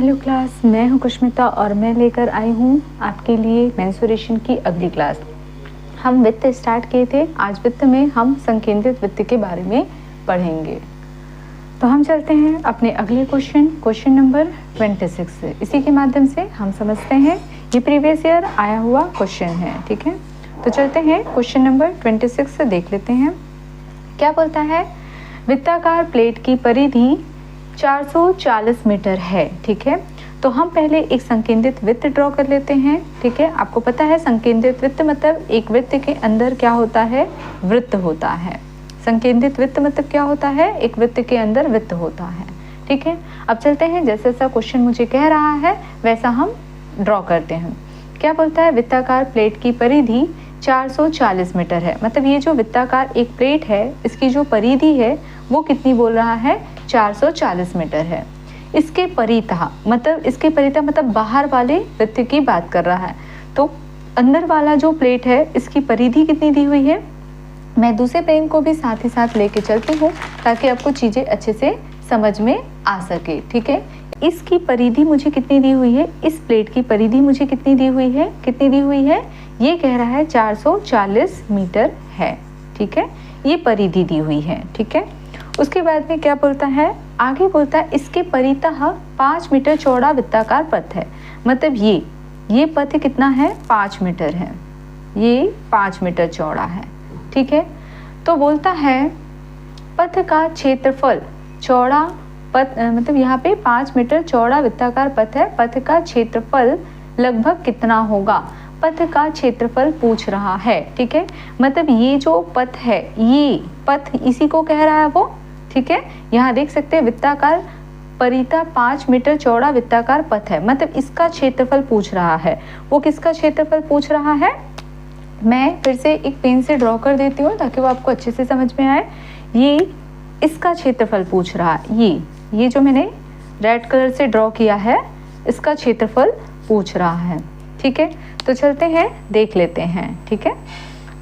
Hello class, मैं हूं कुष्मिता और मैं लेकर आई हूं आपके लिए मेंसुरेशन की अगली क्लास। हम वित्त स्टार्ट किए थे, आज वित्त में हम संकेंद्रित वित्त के बारे में पढ़ेंगे। तो हम चलते हैं अपने अगले क्वेश्चन नंबर 26 से। इसी के माध्यम से हम समझते हैं, ये प्रीवियस ईयर आया हुआ क्वेश्चन है, ठीक है। तो चलते हैं क्वेश्चन नंबर 26 से देख लेते हैं। क्या बोलता है, वृत्ताकार प्लेट की परिधि 440 मीटर है, ठीक है। तो हम पहले एक संकेंद्रित वृत्त ड्रॉ कर लेते हैं, ठीक है। आपको पता है संकेंद्रित वृत्त मतलब एक वृत्त के अंदर क्या होता है, वृत्त होता है। संकेंद्रित वृत्त मतलब क्या होता है, एक वृत्त के अंदर वृत्त होता है, ठीक है। अब चलते हैं, जैसे जैसा क्वेश्चन मुझे कह रहा है वैसा हम ड्रॉ करते हैं। क्या बोलता है, वृत्ताकार प्लेट की परिधि 440 मीटर है। मतलब ये जो वृत्ताकार एक प्लेट है, इसकी जो परिधि है वो कितनी बोल रहा है, 440 मीटर है। इसके परितः मतलब बाहर वाले वृत्त की बात कर रहा है। तो अंदर वाला जो प्लेट है इसकी परिधि कितनी दी हुई है, मैं दूसरे पेन को भी साथ ही साथ लेके चलती हूँ ताकि आपको चीज़ें अच्छे से समझ में आ सके, ठीक है। इसकी परिधि मुझे कितनी दी हुई है, इस प्लेट की परिधि मुझे कितनी दी हुई है, ये कह रहा है 440 मीटर है, ठीक है। ये परिधि दी हुई है, ठीक है। उसके बाद में क्या बोलता है, आगे बोलता है इसके परितः 5 मीटर चौड़ा वृत्ताकार पथ है। मतलब ये पथ कितना है, 5 मीटर है, ये 5 मीटर चौड़ा है, ठीक है। तो बोलता है पथ का क्षेत्रफल, चौड़ा पथ मतलब यहाँ पे 5 मीटर चौड़ा वृत्ताकार पथ है, पथ का क्षेत्रफल लगभग कितना होगा, पथ का क्षेत्रफल पूछ रहा है, ठीक है। मतलब ये जो पथ है, ये पथ इसी को कह रहा है वो, ठीक है। यहाँ देख सकते हैं वृत्ताकार परितः 5 मीटर चौड़ा वृत्ताकार पथ है, मतलब इसका क्षेत्रफल पूछ रहा है। वो किसका क्षेत्रफल पूछ रहा है, मैं फिर से एक पेन से ड्रॉ कर देती हूँ ताकि वो आपको अच्छे से समझ में आए। ये इसका क्षेत्रफल पूछ रहा है, ये जो मैंने रेड कलर से ड्रॉ किया है इसका क्षेत्रफल पूछ रहा है, ठीक है। तो चलते हैं देख लेते हैं, ठीक है।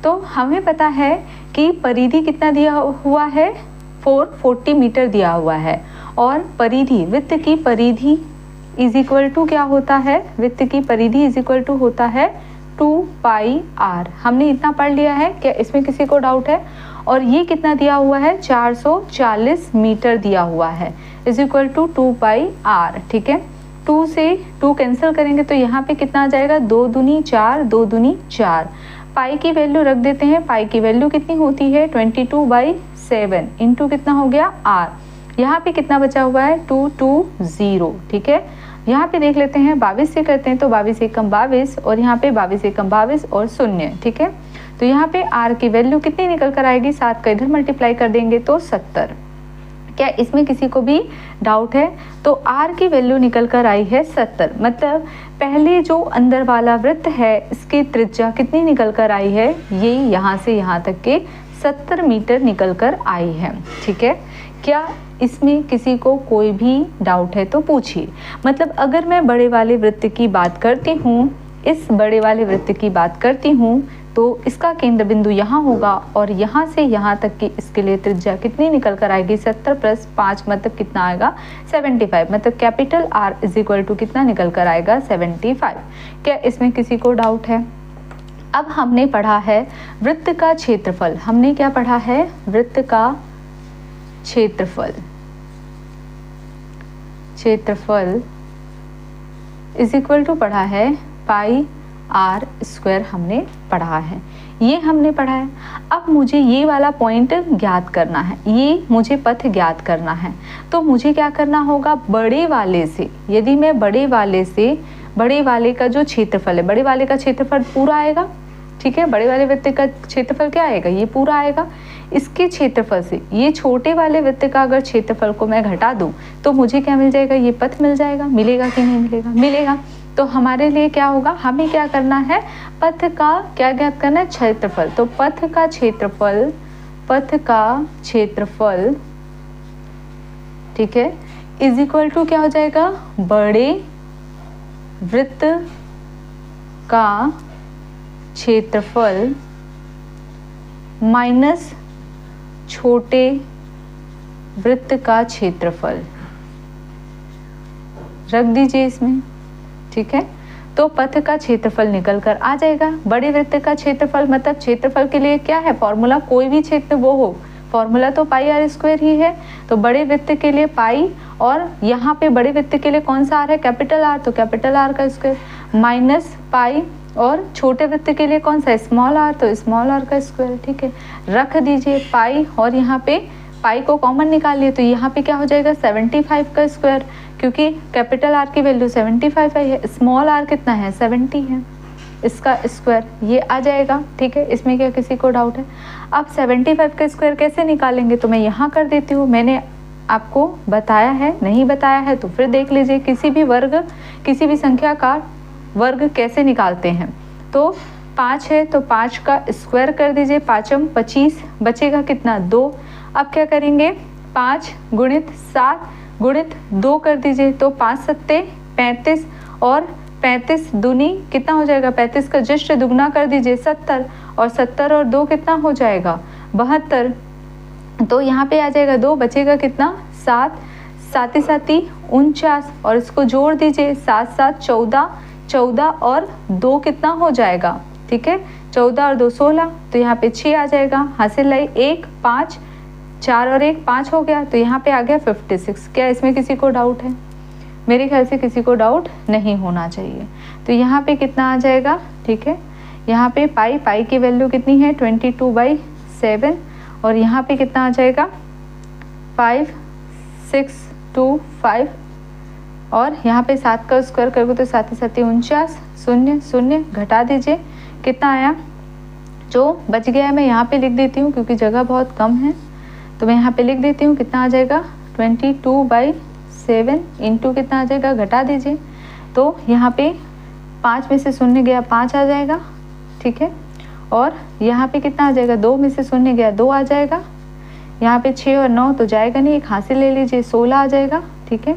तो हमें पता है कि परिधि कितना दिया हुआ है, 440 मीटर दिया हुआ है। और परिधि, वृत्त की परिधि इज इक्वल टू क्या होता है, वृत्त की परिधि इज इक्वल टू होता है 2 पाई आर। हमने इतना पढ़ लिया है, क्या इसमें किसी को डाउट है। और ये कितना दिया हुआ है, 440 मीटर दिया हुआ है, is equal to 2 pi r, ठीक है। 2 से 2 कैंसिल करेंगे तो यहाँ पे कितना आ जाएगा, 2 दूनी 4, 2 दूनी 4। पाई की वैल्यू रख देते हैं, पाई की वैल्यू कितनी होती है 22/7 इंटू कितना हो गया आर। यहाँ पे कितना बचा हुआ है 220, ठीक है। यहाँ पे देख लेते हैं 22 से करते हैं तो 22 एकम 22 और यहाँ पे 22 एकम 22 और 0, ठीक है। तो यहाँ पे आर की वैल्यू कितनी निकल कर आएगी, 7 का इधर मल्टीप्लाई कर देंगे तो 70। क्या इसमें किसी को भी डाउट है, तो आर की वैल्यू निकल कर आई है 70। मतलब पहले जो अंदर वाला वृत्त है इसकी त्रिज्या कितनी निकल कर आई है, ये यहाँ से यहाँ तक के 70 मीटर निकल कर आई है, ठीक है। क्या इसमें किसी को कोई भी डाउट है तो पूछिए। मतलब अगर मैं बड़े वाले वृत्त की बात करती हूँ, इस बड़े वाले वृत्त की बात करती हूँ तो इसका केंद्र बिंदु यहाँ होगा और यहाँ से यहाँ तक की इसके लिए त्रिज्या कितनी निकल कर आएगी, 70 + 5 मतलब कितना आएगा 75। मतलब capital R is equal to कितना निकल कर आएगा 75। क्या इसमें किसी को डाउट है। अब हमने पढ़ा है वृत्त का क्षेत्रफल, हमने क्या पढ़ा है, वृत्त का क्षेत्रफल इज इक्वल टू पढ़ा है पाई आर स्क्वायर, हमने पढ़ा है, ये हमने पढ़ा है। अब मुझे ये वाला पॉइंट ज्ञात करना है, ये मुझे पथ ज्ञात करना है। तो मुझे क्या करना होगा, बड़े वाले से, यदि मैं बड़े वाले का जो क्षेत्रफल है, बड़े वाले का क्षेत्रफल पूरा आएगा, ठीक है। बड़े वाले वृत्त का क्षेत्रफल क्या आएगा, ये पूरा आएगा। इसके क्षेत्रफल से ये छोटे वाले वृत्त का अगर क्षेत्रफल को मैं घटा दूं तो मुझे क्या मिल जाएगा, ये पथ मिल जाएगा। मिलेगा कि नहीं मिलेगा, मिलेगा। तो हमारे लिए क्या होगा, हमें क्या करना है, पथ का क्या ज्ञात करना है, क्षेत्रफल। तो पथ का क्षेत्रफल, ठीक है, इज इक्वल टू क्या हो जाएगा, बड़े वृत्त का क्षेत्रफल माइनस छोटे वृत्त का क्षेत्रफल। रख दीजिए इसमें, ठीक है। तो पथ का क्षेत्रफल निकल कर आ जाएगा। बड़े वृत्त का क्षेत्रफल मतलब क्षेत्रफल के लिए क्या है फॉर्मूला, कोई भी क्षेत्र वो हो, फॉर्मूला तो पाई आर स्क्वायर ही है। तो बड़े वृत्त के लिए पाई, और यहाँ पे बड़े वृत्त के लिए कौन सा आर है, कैपिटल आर, तो कैपिटल आर का स्क्वायर माइनस पाई, और छोटे वृत्त के लिए कौन सा, स्मॉल आर, तो स्मॉल आर का स्क्वायर, ठीक है। रख दीजिए पाई, और यहाँ पे पाई को कॉमन निकालिए, तो यहाँ पे क्या हो जाएगा 75 का स्क्वायर, क्योंकि कैपिटल आर की वैल्यू 75 है, स्मॉल आर कितना है 70 है, इसका स्क्वायर ये आ जाएगा, ठीक है। इसमें क्या किसी को डाउट है? अब 75 का स्क्वायर कैसे निकालेंगे, तो मैं यहाँ कर देती हूँ, मैंने आपको बताया है, नहीं बताया है तो फिर देख लीजिए। किसी भी वर्ग, किसी भी संख्या का वर्ग कैसे निकालते हैं, तो 5 है तो 5 का स्क्वायर कर दीजिए, 5 25, बचेगा कितना 2। अब क्या करेंगे 5 गुणित 7 गुणित 2 कर दीजिए, तो 5 सत्ते 35, और 35 दूनी कितना हो जाएगा, 35 का जस्ट दुगना कर दीजिए 70, और 70 और 2 कितना हो जाएगा 72, तो यहाँ पे आ जाएगा 2, बचेगा कितना 7, साथ ही 49, और इसको जोड़ दीजिए 7 7 14, 14 और 2 कितना हो जाएगा, ठीक है 14 और 2 16, तो यहाँ पे 6 आ जाएगा। हासिल लाई 1 5, 4 और 1 5 हो गया, तो यहाँ पे आ गया 56। क्या इसमें किसी को डाउट है? मेरे ख्याल से किसी को डाउट नहीं होना चाहिए। तो यहाँ पे कितना आ जाएगा, ठीक है। यहाँ पे पाई की वैल्यू कितनी है 22/7, और यहाँ पे कितना आ जाएगा 5625, और यहाँ पे 7 का स्क्वायर करोगे तो 7 7 49, 0 0 घटा दीजिए, कितना आया, जो बच गया है मैं यहाँ पे लिख देती हूँ क्योंकि जगह बहुत कम है, तो मैं यहाँ पे लिख देती हूँ, कितना आ जाएगा 22/7 इंटू कितना आ जाएगा, घटा दीजिए, तो यहाँ पे 5 में से 0 गया 5 आ जाएगा, ठीक है। और यहाँ पे कितना आ जाएगा, 2 में से 0 गया 2 आ जाएगा, यहाँ पे 6 और 9 तो जाएगा नहीं, एक हासिल ले लीजिए 16 आ जाएगा, ठीक है।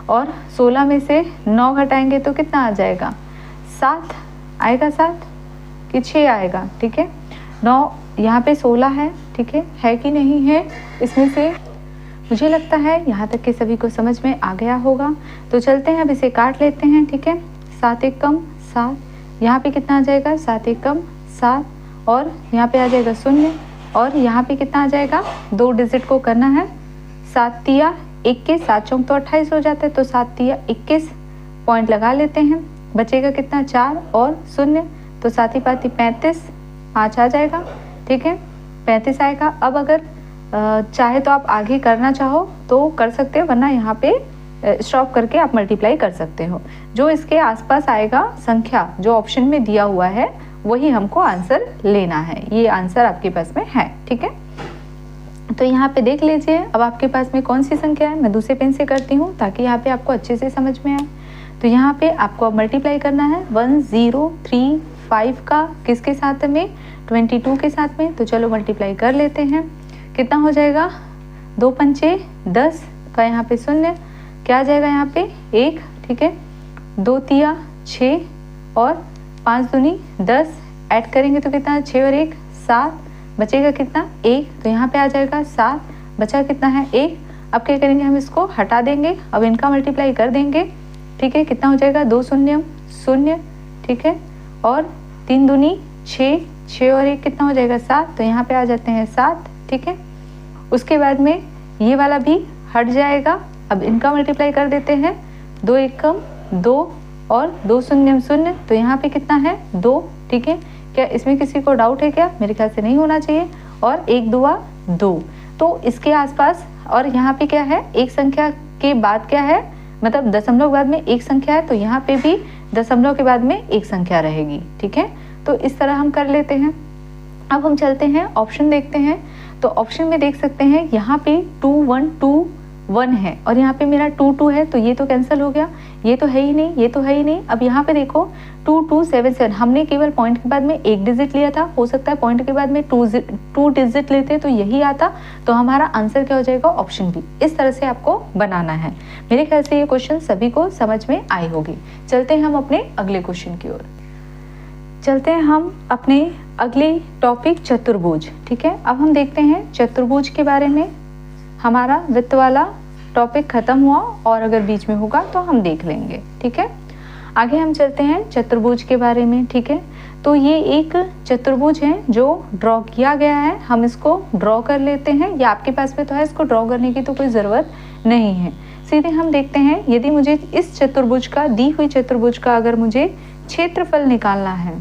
और 16 में से 9 घटाएंगे तो कितना आ जाएगा 7 आएगा, 7 कि 6 आएगा, ठीक है। 9 यहाँ पे 16 है, ठीक है कि नहीं है? इसमें से मुझे लगता है यहाँ तक के सभी को समझ में आ गया होगा। तो चलते हैं अब इसे काट लेते हैं, ठीक है। 7 1 कम 7, यहाँ पे कितना आ जाएगा 7 1 कम 7, और यहाँ पे आ जाएगा 0, और यहाँ पे कितना आ जाएगा 2 डिजिट को करना है, 7 तिया 21, 7 चौक तो 28 हो जाता है, तो 7 तिया 21 पॉइंट लगा लेते हैं, बचेगा कितना 4 और 0, तो 7 पाती 35, 5 आ जाएगा, ठीक है 35 आएगा। अब अगर चाहे तो आप आगे करना चाहो तो कर सकते हो, वरना यहाँ पे स्टॉप करके आप मल्टीप्लाई कर सकते हो। जो इसके आसपास आएगा संख्या जो ऑप्शन में दिया हुआ है वही हमको आंसर लेना है, ये आंसर आपके पास में है, ठीक है। तो यहाँ पे देख लीजिए अब आपके पास में कौन सी संख्या है, मैं दूसरे पेन से करती हूँ ताकि यहाँ पे आपको अच्छे से समझ में आए। तो यहाँ पे आपको अब मल्टीप्लाई करना है 1035 का किसके साथ में, 22 के साथ में। तो चलो मल्टीप्लाई कर लेते हैं, कितना हो जाएगा 2 पंचे 10 का यहाँ पे 0, क्या आ जाएगा यहाँ पे 1, ठीक है। 2 तिया 6 और 5 दूनी 10, ऐड करेंगे तो कितना 6 और 1 7, बचेगा कितना 1, तो यहाँ पे आ जाएगा 7, बचा कितना है 1। अब क्या करेंगे हम इसको हटा देंगे, अब इनका मल्टीप्लाई कर देंगे, ठीक है। कितना हो जाएगा 2 0 0, ठीक है, और 3 दूनी 6, 6 और 1 कितना हो जाएगा 7, तो यहाँ पे आ जाते हैं 7, ठीक है। उसके बाद में ये वाला भी हट जाएगा, अब इनका मल्टीप्लाई कर देते हैं, 2 1 कम 2 और 2 0 0, तो यहाँ पे कितना है 2, ठीक है। क्या इसमें किसी को डाउट है क्या? मेरे ख्याल से नहीं होना चाहिए। और 1 2 2, तो इसके आसपास, और यहाँ पे क्या है एक संख्या के बाद क्या है, मतलब दशमलव के बाद में एक संख्या है, तो यहाँ पे भी दशमलव के बाद में एक संख्या रहेगी, ठीक है। तो इस तरह हम कर लेते हैं। अब हम चलते हैं ऑप्शन देखते हैं, तो ऑप्शन में देख सकते हैं यहाँ पे 2 1 2 1 है, और यहाँ पे मेरा 2 2 है, तो ये तो कैंसिल हो गया, ये तो है ही नहीं, ये तो है ही नहीं। अब यहाँ पे देखो 2 2 7 7, हमने केवल पॉइंट के बाद में एक डिजिट लिया था, हो सकता है पॉइंट के बाद में 2 डिजिट लेते तो यही आता, तो हमारा आंसर क्या हो जाएगा ऑप्शन बी। इस तरह से आपको बनाना है। मेरे ख्याल से ये क्वेश्चन सभी को समझ में आई होगी। चलते हैं हम अपने अगले क्वेश्चन की ओर। चलते हैं हम अपने अगले टॉपिक चतुर्भुज, ठीक है। अब हम देखते हैं चतुर्भुज के बारे में, हमारा वित्त वाला टॉपिक खत्म हुआ और अगर बीच में होगा तो हम देख लेंगे, ठीक है। आगे हम चलते हैं चतुर्भुज के बारे में, ठीक है। तो ये एक चतुर्भुज है जो ड्रॉ किया गया है, हम इसको ड्रॉ कर लेते हैं, या आपके पास में तो है, इसको ड्रॉ करने की तो कोई ज़रूरत नहीं है। सीधे हम देखते हैं, यदि मुझे इस चतुर्भुज का, दी हुई चतुर्भुज का अगर मुझे क्षेत्रफल निकालना है,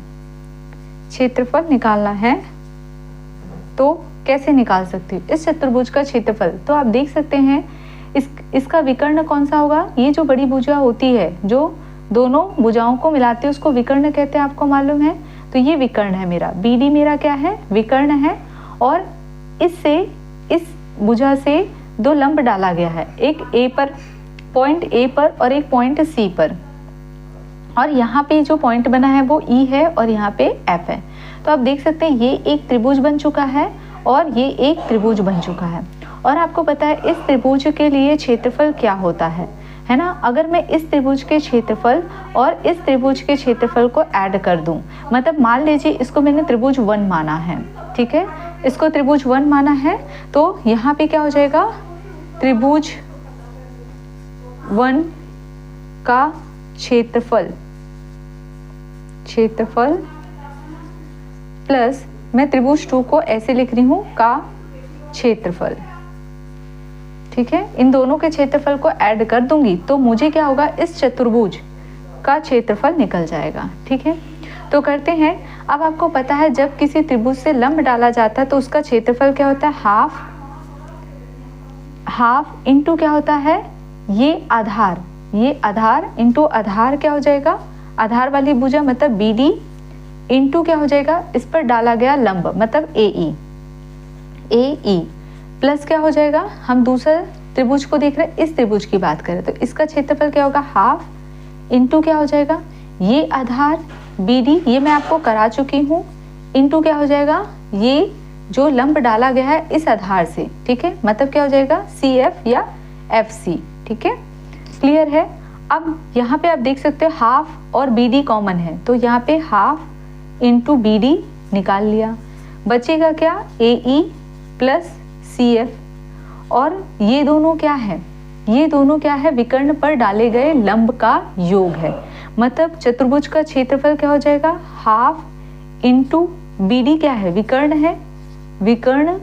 क्षेत्रफल निकालना है तो कैसे निकाल सकती हूँ इस चतुर्भुज का क्षेत्रफल। तो आप देख सकते हैं इसका विकर्ण कौन सा होगा, ये जो बड़ी भुजा होती है जो दोनों भुजाओं को मिलाते हैं उसको विकर्ण कहते हैं, आपको मालूम है। तो ये विकर्ण है मेरा, BD मेरा क्या है, विकर्ण है। और इससे, इस भुजा से दो लंब डाला गया है, एक A पर, पॉइंट A पर और एक पॉइंट C पर। और यहाँ पे जो पॉइंट बना है वो E है और यहाँ पे F है। तो आप देख सकते हैं ये एक त्रिभुज बन चुका है और ये एक त्रिभुज बन चुका है। और आपको पता है इस त्रिभुज के लिए क्षेत्रफल क्या होता है ना। अगर मैं इस त्रिभुज के क्षेत्रफल और इस त्रिभुज के क्षेत्रफल को ऐड कर दूं, मतलब मान लीजिए इसको मैंने त्रिभुज 1 माना है, ठीक है, इसको त्रिभुज 1 माना है, तो यहाँ पे क्या हो जाएगा, त्रिभुज 1 का क्षेत्रफल प्लस मैं त्रिभुज 2 को ऐसे लिख रही हूँ का क्षेत्रफल, ठीक है। इन दोनों के क्षेत्रफल को ऐड कर दूंगी तो मुझे क्या होगा, इस चतुर्भुज का क्षेत्रफल निकल जाएगा, ठीक है। तो करते हैं। अब आपको पता है जब किसी त्रिभुज से लंब डाला जाता है तो उसका क्षेत्रफल क्या होता है, हाफ इंटू क्या होता है, ये आधार इंटू आधार क्या हो जाएगा, आधार वाली भुजा मतलब BD इंटू क्या हो जाएगा, इस पर डाला गया लंब मतलब AE प्लस क्या हो जाएगा, हम दूसरे त्रिभुज को देख रहे हैं, इस त्रिभुज की बात करें तो इसका क्षेत्रफल क्या होगा, हाफ इंटू क्या हो जाएगा, ये आधार BD, ये मैं आपको करा चुकी हूँ, इंटू क्या हो जाएगा, ये जो लंब डाला गया है इस आधार से, ठीक है, मतलब क्या हो जाएगा CF या FC, ठीक है, क्लियर है। अब यहाँ पे आप देख सकते हो हाफ और BD कॉमन है, तो यहाँ पे हाफ इंटू BD निकाल लिया, बचेगा क्या, AE प्लस CF। और ये दोनों क्या है, ये दोनों क्या है, विकर्ण पर डाले गए लंब का योग है। मतलब चतुर्भुज का क्षेत्रफल क्या हो जाएगा, हाफ इंटू BD क्या है, विकर्ण है, विकर्ण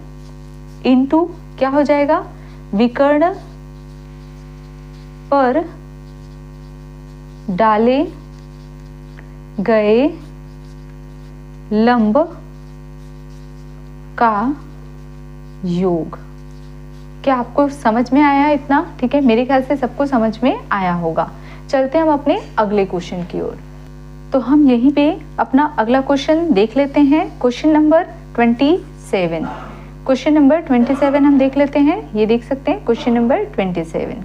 इंटू क्या हो जाएगा, विकर्ण पर डाले गए लंब का योग। क्या आपको समझ में आया इतना, ठीक है, मेरे ख्याल से सबको समझ में आया होगा। चलते हैं हम अपने अगले क्वेश्चन की ओर। तो हम यहीं पे अपना अगला क्वेश्चन देख लेते हैं, क्वेश्चन नंबर 27। क्वेश्चन नंबर 27 हम देख लेते हैं, ये देख सकते हैं क्वेश्चन नंबर 27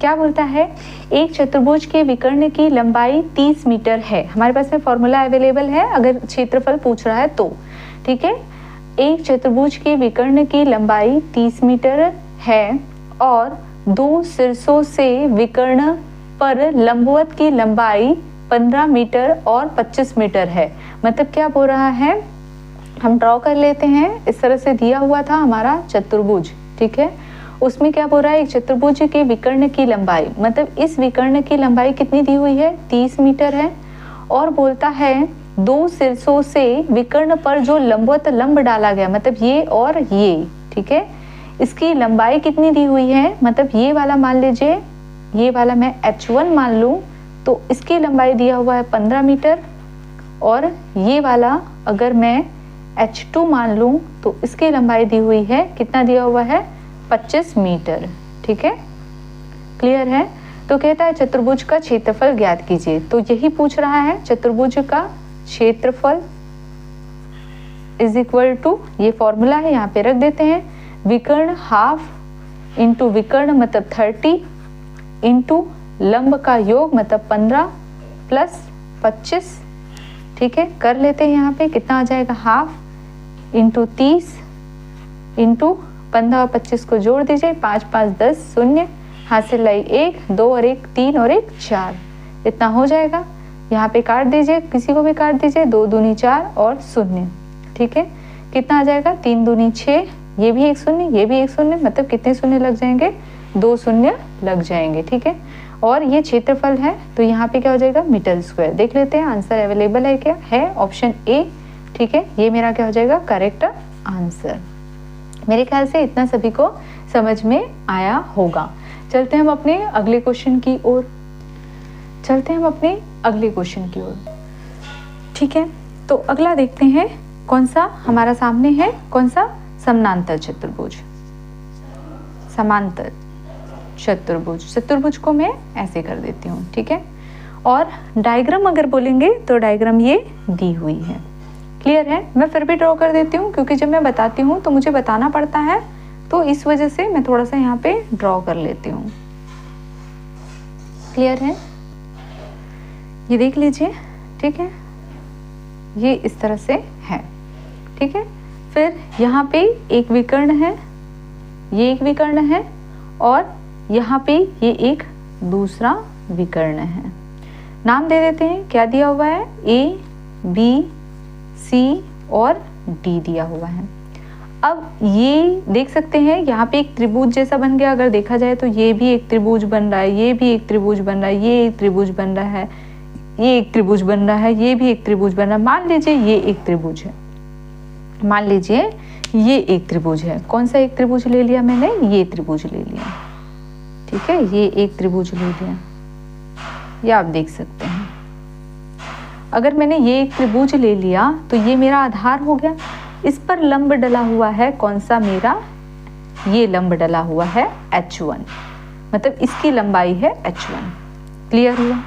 क्या बोलता है, एक चतुर्भुज के विकर्ण की लंबाई 30 मीटर है। हमारे पास में फॉर्मूला अवेलेबल है अगर क्षेत्रफल पूछ रहा है तो, ठीक है। एक चतुर्भुज के विकर्ण की लंबाई 30 मीटर है और दो शीर्षों से विकर्ण पर लंबवत की लंबाई 15 मीटर और 25 मीटर है। मतलब क्या बोल रहा है, हम ड्रॉ कर लेते हैं, इस तरह से दिया हुआ था हमारा चतुर्भुज, ठीक है। उसमें क्या बोल रहा है, एक चतुर्भुज के विकर्ण की लंबाई, मतलब इस विकर्ण की लंबाई कितनी दी हुई है, 30 मीटर है। और बोलता है दो शीर्षों से विकर्ण पर जो लंबवत लंब डाला गया, मतलब ये और ये, ठीक है, इसकी लंबाई कितनी दी हुई है, मतलब ये वाला मान लीजिए, ये वाला मैं H1 मान लूँ तो इसकी लंबाई दिया हुआ है 15 मीटर, और ये वाला अगर मैं H2 मान लूँ तो इसकी लंबाई दी हुई है, कितना दिया हुआ है, 25 मीटर, ठीक है, क्लियर है। तो कहता है चतुर्भुज का क्षेत्रफल ज्ञात कीजिए। तो यही पूछ रहा है, चतुर्भुज का क्षेत्रफल इज इक्वल टू, ये फॉर्मूला है यहाँ पे रख देते हैं, विकर्ण हाफ इंटू विकर्ण मतलब 30 इंटू लंब का योग मतलब 15 प्लस 25, ठीक है, कर लेते हैं। यहाँ पे कितना आ जाएगा, हाफ इंटू 30 इंटू 15 और 25 को जोड़ दीजिए, 5 5 10 शून्य, हाथ से लाई 1 2 और 1 3 और 1 4, इतना हो जाएगा। यहाँ पे काट दीजिए, किसी को भी काट दीजिए, 2 दूनी 4 और शून्य, ठीक है, कितना आ जाएगा, 3 दूनी 6, ये भी एक शून्य, ये भी एक शून्य, मतलब कितने शून्य लग जाएंगे, 2 शून्य लग जाएंगे, ठीक है। और ये क्षेत्रफल है तो यहाँ पे क्या हो जाएगा, मीटर स्क्वायर। देख लेते हैं आंसर अवेलेबल है क्या, है ऑप्शन ए, ठीक है। ये मेरा क्या हो जाएगा, करेक्ट आंसर। मेरे ख्याल से इतना सभी को समझ में आया होगा। चलते हैं हम अपने अगले क्वेश्चन की ओर, ठीक है। तो अगला देखते हैं कौन सा हमारा सामने है, कौन सा, समांतर चतुर्भुज। समांतर चतुर्भुज को मैं ऐसे कर देती हूँ, ठीक है। और डायग्राम अगर बोलेंगे तो डायग्राम ये दी हुई है, क्लियर है। मैं फिर भी ड्रॉ कर देती हूँ क्योंकि जब मैं बताती हूँ तो मुझे बताना पड़ता है, तो इस वजह से मैं थोड़ा सा यहाँ पे ड्रॉ कर लेती हूँ, क्लियर है। ये देख लीजिए, ठीक है, ये इस तरह से है, ठीक है। फिर यहाँ पे एक विकर्ण है, ये एक विकर्ण है, और यहाँ पे ये एक दूसरा विकर्ण है। नाम दे देते हैं, क्या दिया हुआ है, ए, बी, सी और डी दिया हुआ है। अब ये देख सकते हैं यहाँ पे एक त्रिभुज जैसा बन गया। अगर देखा जाए तो ये भी एक त्रिभुज बन रहा है, ये भी एक त्रिभुज बन रहा है, ये एक त्रिभुज बन रहा है, ये एक त्रिभुज बन रहा है, ये भी एक त्रिभुज बन रहा है। मान लीजिए ये एक त्रिभुज है, मान लीजिए ये एक त्रिभुज है। कौन सा एक त्रिभुज ले लिया मैंने, ये त्रिभुज ले लिया, ठीक है, ये एक त्रिभुज ले लिया, ये आप देख सकते हैं। अगर मैंने ये एक त्रिभुज ले लिया तो ये मेरा आधार हो गया। इस पर लंब डला हुआ है, कौन सा मेरा, ये लंब डला हुआ है H1, मतलब इसकी लंबाई है H1, क्लियर हुआ।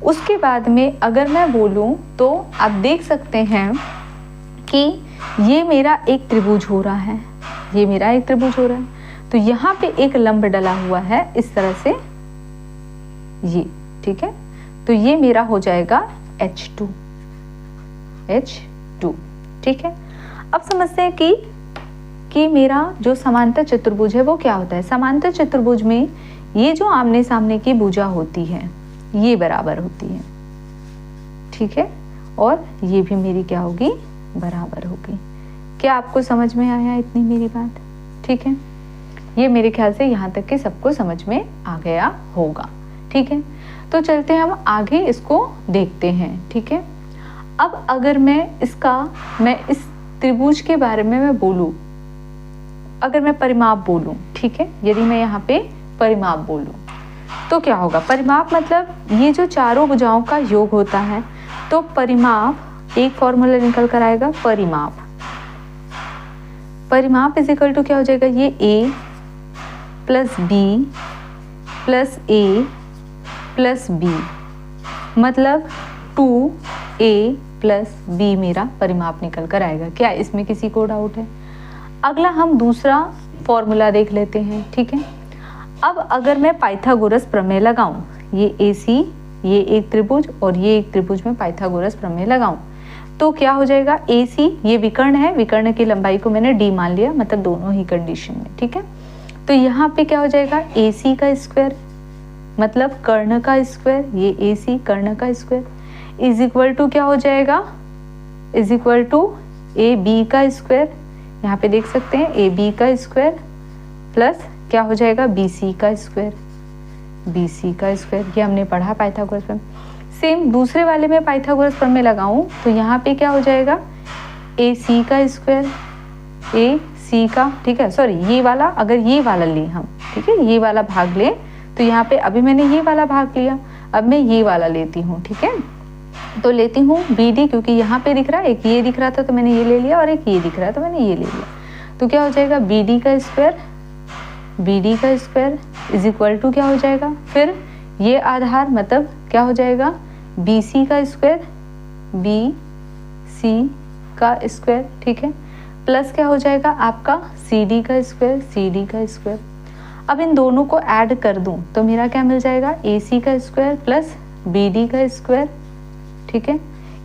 उसके बाद में अगर मैं बोलूं तो आप देख सकते हैं कि ये मेरा एक त्रिभुज हो रहा है, ये मेरा एक त्रिभुज हो रहा है, तो यहाँ पे एक लंब डला हुआ है इस तरह से, ये, ठीक है। तो ये मेरा हो जाएगा H2, ठीक है। अब समझते हैं कि मेरा जो समांतर चतुर्भुज है वो क्या होता है। समांतर चतुर्भुज में ये जो आमने सामने की भुजा होती है ये बराबर होती है, ठीक है, और ये भी मेरी क्या होगी, बराबर होगी। क्या आपको समझ में आया इतनी मेरी बात, ठीक है। ये मेरे ख्याल से यहाँ तक के सबको समझ में आ गया होगा, ठीक है। तो चलते हैं हम आगे इसको देखते हैं, ठीक है। अब अगर मैं इस त्रिभुज के बारे में मैं बोलूं, अगर मैं परिमाप बोलूं, ठीक है, यदि मैं यहाँ पे परिमाप बोलूं तो क्या होगा। परिमाप मतलब ये जो चारों भुजाओं का योग होता है, तो परिमाप एक फॉर्मूला निकल कर आएगा, परिमाप इज इक्वल टू क्या हो जाएगा, ये a plus b plus a plus b, मतलब 2a प्लस बी मेरा परिमाप निकल कर आएगा। क्या इसमें किसी को डाउट है। अगला हम दूसरा फॉर्मूला देख लेते हैं, ठीक है। अब अगर मैं पाइथागोरस प्रमेय लगाऊं, ये AC, ये एक त्रिभुज और ये एक त्रिभुज में पाइथागोरस प्रमेय लगाऊं, तो क्या हो जाएगा, AC ये विकर्ण है, विकर्ण की लंबाई को मैंने d मान लिया, मतलब दोनों ही कंडीशन में, ठीक है। तो यहाँ पे क्या हो जाएगा, AC का स्क्वायर मतलब कर्ण का स्क्वायर, ये AC कर्ण का स्क्वायर इज इक्वल टू क्या हो जाएगा, इज इक्वल टू AB का स्क्वायर, यहाँ पे देख सकते हैं AB का स्क्वायर प्लस क्या हो जाएगा, BC का स्क्वायर, BC का स्क्वायर। ये हमने पढ़ा पाइथागोरस प्रमेय। सेम दूसरे वाले में पाइथागोरस प्रमेय लगाऊं तो यहाँ पे क्या हो जाएगा, AC का स्क्वायर, AC का, ठीक है, सॉरी ये वाला, अगर ये वाला लें हम, ठीक है, ये वाला भाग लें तो यहाँ पे अभी मैंने ये वाला भाग लिया, अब मैं ये वाला लेती हूँ, ठीक है। तो लेती हूँ BD, क्योंकि यहाँ पे दिख रहा है, एक ये दिख रहा था तो मैंने ये ले लिया, और एक ये दिख रहा है तो मैंने ये ले लिया। तो क्या हो जाएगा, BD का स्क्वायर इज इक्वल टू क्या हो जाएगा, फिर ये आधार मतलब क्या हो जाएगा, BC का स्क्वायर, BC का स्क्वायर, ठीक है, प्लस क्या हो जाएगा आपका CD का स्क्वायर, अब इन दोनों को ऐड कर दूं तो मेरा क्या मिल जाएगा, AC का स्क्वायर प्लस BD का स्क्वायर, ठीक है।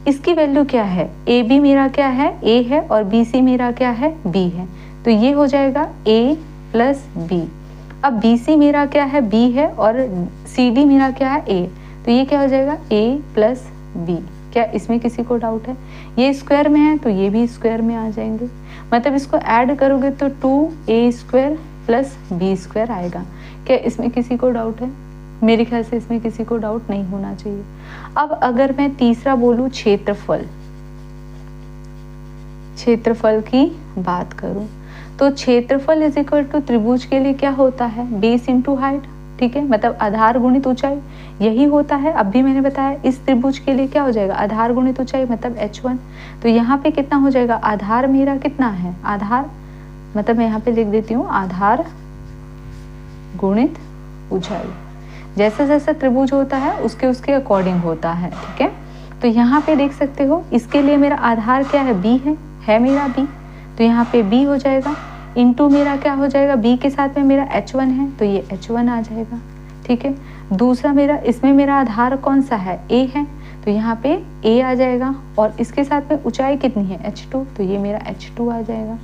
इसकी वैल्यू क्या है, AB मेरा क्या है, A है, और BC मेरा क्या है, B है, तो ये हो जाएगा A प्लस B। अब BC मेरा क्या है, B है, और CD मेरा क्या है, A, तो ये क्या हो जाएगा, A प्लस B। क्या इसमें किसी को डाउट है, ये स्क्वायर में है तो ये भी स्क्वायर में आ जाएंगे, मतलब इसको ऐड करोगे तो 2A square plus B square आएगा। क्या इसमें किसी को डाउट है? मेरे ख्याल से इसमें किसी को डाउट नहीं होना चाहिए। अब अगर मैं तीसरा बोलूं क्षेत्रफल, क्षेत्रफल की बात करूं तो क्षेत्रफल इज इक्वल टू त्रिभुज के लिए क्या होता है? बेस इंटू हाइट, ठीक है, मतलब आधार गुणित ऊंचाई, यही होता है। अब भी मैंने बताया इस त्रिभुज के लिए क्या हो जाएगा? आधार गुणित ऊंचाई मतलब h1। तो यहाँ पे कितना हो जाएगा? आधार मेरा कितना है? आधार मतलब मैं यहाँ पे लिख देती हूँ आधार गुणित ऊंचाई। जैसा जैसा त्रिभुज होता है उसके उसके अकॉर्डिंग होता है, ठीक है। तो यहाँ पे देख सकते हो इसके लिए मेरा आधार क्या है? बी है मेरा बी, तो यहाँ पे बी हो जाएगा इंटू मेरा क्या हो जाएगा? बी के साथ में मेरा h1 है तो ये h1 आ जाएगा, ठीक है। दूसरा मेरा इसमें मेरा आधार कौन सा है? a है, तो यहाँ पे a आ जाएगा और इसके साथ में ऊंचाई कितनी है? h2, तो ये मेरा h2 आ जाएगा।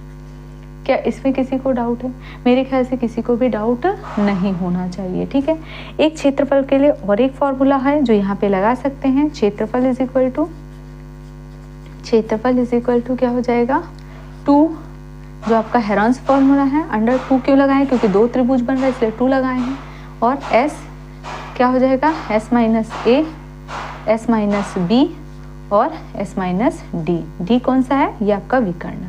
क्या इसमें किसी को डाउट है? मेरे ख्याल से किसी को भी डाउट नहीं होना चाहिए, ठीक है। एक क्षेत्रफल के लिए और एक फॉर्मूला है जो यहाँ पे लगा सकते हैं। क्षेत्रफल इज इक्वल टू क्या हो जाएगा? 2, जो आपका हेरॉन्स फॉर्मूला है, अंडर 2 क्यों लगाएं? क्योंकि 2 त्रिभुज बन रहा है इसलिए 2 लगाए हैं। और s क्या हो जाएगा? s minus a, s minus b और s माइनस d। d कौन सा है? ये आपका विकर्ण,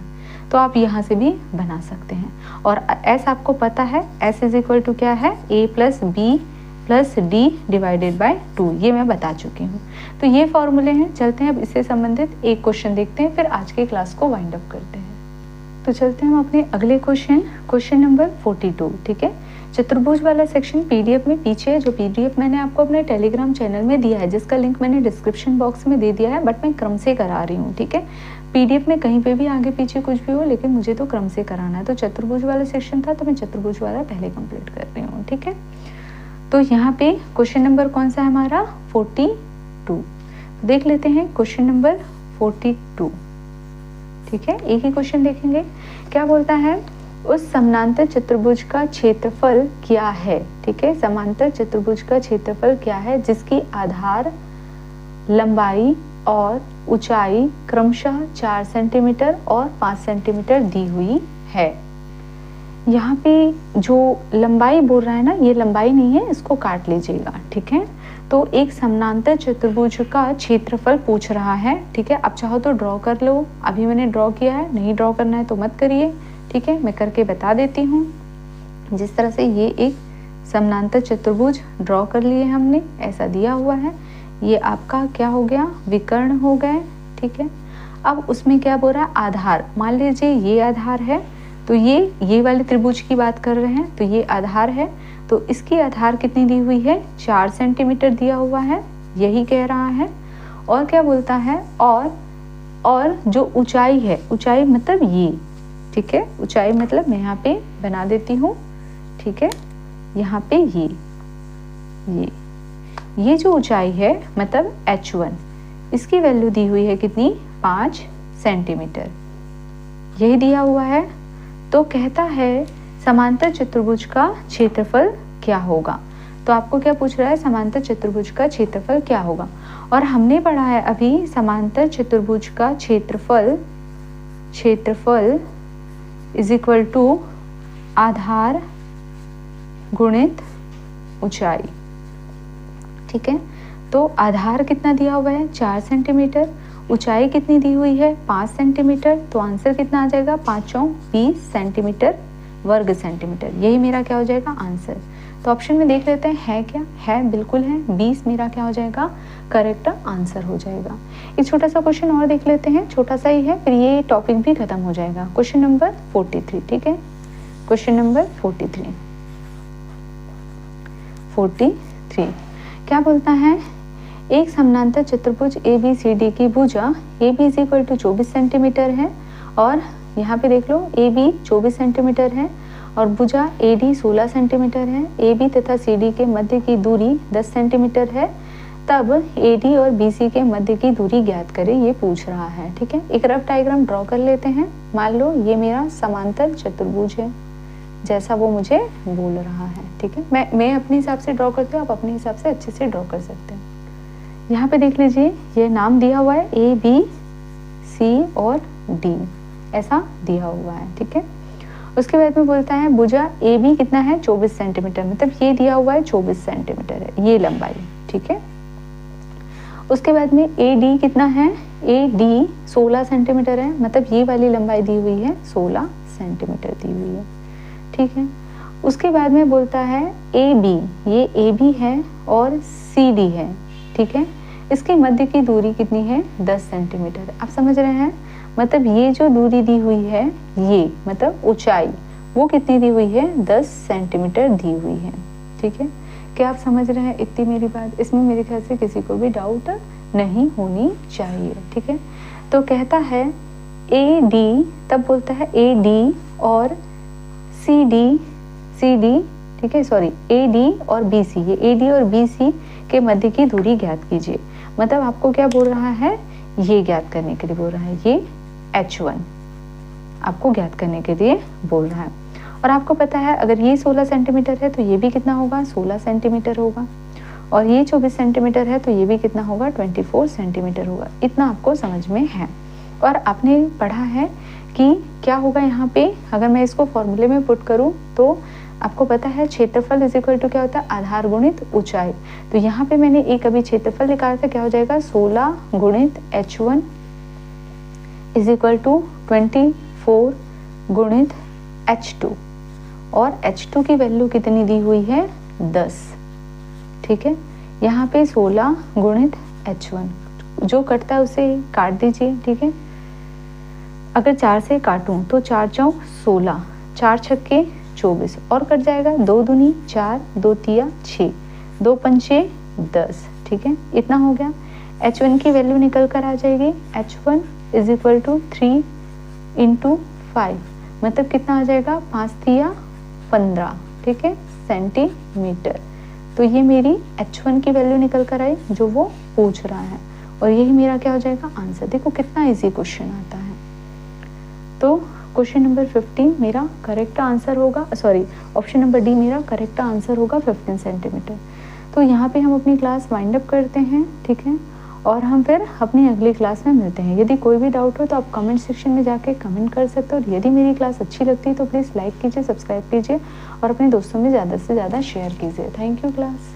तो आप यहाँ से भी बना सकते हैं। और s आपको पता है, s इज इक्वल टू क्या है? a plus b plus d divided by 2, ये मैं बता चुकी हूँ। तो ये फॉर्मूले हैं। चलते हैं अब इससे संबंधित एक क्वेश्चन देखते हैं, फिर आज के क्लास को वाइंड अप करते हैं। तो चलते हैं हम अपने अगले क्वेश्चन नंबर 42, ठीक है। चतुर्भुज वाला सेक्शन पीडीएफ में पीछे, जो पीडीएफ मैंने आपको अपने टेलीग्राम चैनल में दिया है, जिसका लिंक मैंने डिस्क्रिप्शन बॉक्स में दे दिया है, बट मैं क्रम से करा रही हूँ, ठीक है। पीडीएफ में कहीं पे भी आगे पीछे कुछ भी हो, लेकिन मुझे तो क्रम से कराना है। तो चतुर्भुज वाला सेक्शन था तो मैं चतुर्भुज वाला पहले कंप्लीट कर रही हूँ, ठीक है। तो यहाँ पे क्वेश्चन नंबर कौन सा है हमारा? 42। देख लेते हैं क्वेश्चन नंबर 42, ठीक है। एक ही क्वेश्चन देखेंगे। क्या बोलता है? उस समांतर चतुर्भुज का क्षेत्रफल क्या है, ठीक है। समांतर चतुर्भुज का क्षेत्रफल क्या है जिसकी आधार, लंबाई और ऊंचाई क्रमशः 4 सेंटीमीटर और 5 सेंटीमीटर दी हुई है। यहाँ पे जो लंबाई बोल रहा है ना, ये लंबाई नहीं है, इसको काट लीजिएगा, ठीक है। तो एक समांतर चतुर्भुज का क्षेत्रफल पूछ रहा है, ठीक है। आप चाहो तो ड्रॉ कर लो, अभी मैंने ड्रॉ किया है, नहीं ड्रॉ करना है तो मत करिए, ठीक है। मैं करके बता देती हूँ। जिस तरह से ये एक समांतर चतुर्भुज ड्रॉ कर लिए हमने, ऐसा दिया हुआ है, ये आपका क्या हो गया? विकर्ण हो गए, ठीक है। अब उसमें क्या बोल रहा है? आधार। मान लीजिए ये आधार है, तो ये वाले त्रिभुज की बात कर रहे हैं, तो ये आधार है, तो इसकी आधार कितनी दी हुई है? 4 सेंटीमीटर दिया हुआ है, यही कह रहा है। और क्या बोलता है? और जो ऊंचाई है, ऊंचाई मतलब ये, ठीक है। ऊंचाई मतलब मैं यहाँ पे बना देती हूँ, ठीक है। यहाँ पे ये जो ऊंचाई है मतलब h1, इसकी वैल्यू दी हुई है कितनी? 5 सेंटीमीटर, यही दिया हुआ है। तो कहता है समांतर चतुर्भुज का क्षेत्रफल क्या होगा। तो आपको क्या पूछ रहा है? समांतर चतुर्भुज का क्षेत्रफल क्या होगा। और हमने पढ़ा है अभी समांतर चतुर्भुज का क्षेत्रफल इज इक्वल टू आधार गुणित ऊंचाई, ठीक है। तो आधार कितना दिया हुआ है? 4 सेंटीमीटर। ऊंचाई कितनी दी हुई है? 5 सेंटीमीटर। तो आंसर कितना आ जाएगा? 5 20 सेंटीमीटर वर्ग सेंटीमीटर, यही मेरा क्या हो जाएगा? आंसर। तो ऑप्शन में देख लेते हैं, है क्या? है, बिल्कुल है। 20 मेरा क्या हो जाएगा? करेक्ट आंसर हो जाएगा। एक छोटा सा क्वेश्चन और देख लेते हैं, छोटा सा ही है, फिर ये टॉपिक भी खत्म हो जाएगा। क्वेश्चन नंबर 43, ठीक है। क्वेश्चन नंबर 43 क्या बोलता है? एक समानांतर चतुर्भुज ABCD की भुजा AB is equal to 24 centimetre है, और यहाँ पे देख लो AB 24 सेंटीमीटर है और भुजा AD 16 सेंटीमीटर है। AB तथा CD के मध्य की दूरी 10 सेंटीमीटर है, तब AD और BC के मध्य की दूरी ज्ञात करें, ये पूछ रहा है, ठीक है। एक रफ डायग्राम ड्रॉ कर लेते हैं। मान लो ये मेरा समांतर चतुर्भुज है, जैसा वो मुझे बोल रहा है, ठीक है। मैं अपने हिसाब से ड्रॉ करती हूँ, आप अपने हिसाब से अच्छे से ड्रॉ कर सकते हैं। यहाँ पे देख लीजिए, ये नाम दिया हुआ है A B C और D, ऐसा दिया हुआ है, ठीक है। उसके बाद में बोलता है भुजा ए बी कितना है 24 सेंटीमीटर, मतलब ये दिया हुआ है 24 सेंटीमीटर है ये लंबाई, ठीक है। उसके बाद में ए डी कितना है, ए डी 16 सेंटीमीटर है, मतलब ये वाली लंबाई दी हुई है 16 सेंटीमीटर दी हुई है, ठीक है। उसके बाद में बोलता है ए बी, ये ए बी है और सी डी है, ठीक है। इसके मध्य की दूरी कितनी है 10 सेंटीमीटर, आप समझ रहे हैं, मतलब ये जो दूरी दी हुई है ये मतलब ऊंचाई वो कितनी दी हुई है 10 सेंटीमीटर दी हुई है, ठीक है। क्या आप समझ रहे हैं इतनी मेरी बात, इसमें मेरे ख्याल से किसी को भी डाउट नहीं होनी चाहिए, ठीक है। तो कहता है ए डी, तब बोलता है ए डी और सी डी, ठीक है, सॉरी ए डी और बी सी, ये ए डी और बी सी के मध्य की दूरी ज्ञात कीजिए, मतलब आपको क्या बोल रहा है, ये ज्ञात करने के लिए बोल रहा है, ये H1 आपको ज्ञात करने के लिए बोल रहा है। और आपको पता है अगर ये 16 सेंटीमीटर है तो ये भी कितना होगा 16 सेंटीमीटर होगा, और ये 24 सेंटीमीटर है तो ये भी कितना होगा 24 सेंटीमीटर होगा, इतना आपको समझ में है। और आपने पढ़ा है कि क्या होगा यहाँ पे, अगर मैं इसको फॉर्मूले में पुट करूँ तो आपको पता है क्षेत्रफल इज इक्वल टू क्या होता है, आधार गुणित ऊंचाई। तो यहाँ पे मैंने एक अभी क्षेत्रफल निकाला था, क्या हो जाएगा 16 गुणित H1 इज इक्वल टू 24 गुणित H2, और H2 की वैल्यू कितनी दी हुई है 10, ठीक है। यहाँ पे 16 गुणित H1, जो कटता है उसे काट दीजिए, ठीक है। अगर 4 से काटूं तो 4 चौक 16, 4 छक्के 24 और कट जाएगा, 2 दूनी 4, 2 तिया 6, 2 पंचे 10, ठीक है, इतना हो गया। H1 की वैल्यू निकल कर आ जाएगी, H1 is equal to 3 into 5, मतलब कितना आ जाएगा 5 तिया 15, ठीक है, सेंटीमीटर। तो ये मेरी H1 की वैल्यू निकल कर आई जो वो पूछ रहा है, और यही मेरा क्या हो जाएगा आंसर। देखो कितना इजी क्वेश्चन आता है। तो क्वेश्चन नंबर 15 मेरा करेक्ट आंसर होगा, सॉरी ऑप्शन नंबर डी मेरा करेक्ट आंसर होगा 15 सेंटीमीटर। तो यहाँ पे हम अपनी क्लास वाइंड अप करते हैं, ठीक है, और हम फिर अपनी अगली क्लास में मिलते हैं। यदि कोई भी डाउट हो तो आप कमेंट सेक्शन में जाके कमेंट कर सकते हो, और यदि मेरी क्लास अच्छी लगती है तो प्लीज़ लाइक कीजिए, सब्सक्राइब कीजिए और अपने दोस्तों में ज़्यादा से ज़्यादा शेयर कीजिए। Thank you class.